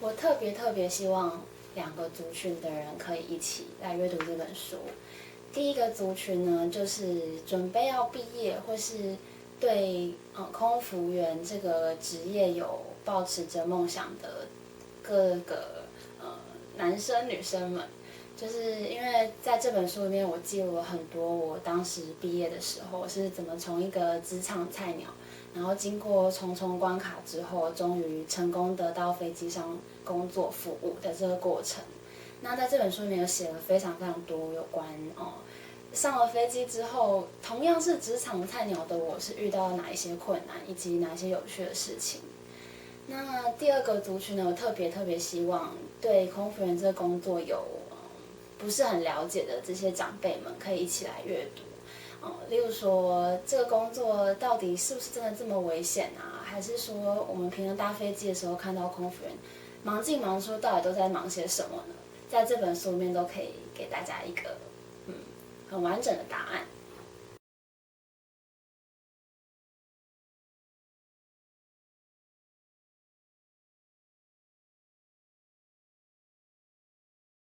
我特别希望两个族群的人可以一起来阅读这本书。第一个族群呢，就是准备要毕业或是对空服员这个职业有抱持着梦想的各个男生女生们。就是因为在这本书里面，我记录了很多我当时毕业的时候是怎么从一个职场菜鸟，然后经过重重关卡之后，终于成功得到飞机上工作服务的这个过程。那在这本书里面有写了非常多有关上了飞机之后，同样是职场菜鸟的我是遇到哪一些困难，以及哪些有趣的事情。那第二个族群呢，我特别希望对空服员这个工作有不是很了解的这些长辈们可以一起来阅读。例如说这个工作到底是不是真的这么危险啊？还是说我们平常搭飞机的时候看到空服员忙进忙出，到底都在忙些什么呢？在这本书里面都可以给大家一个很完整的答案。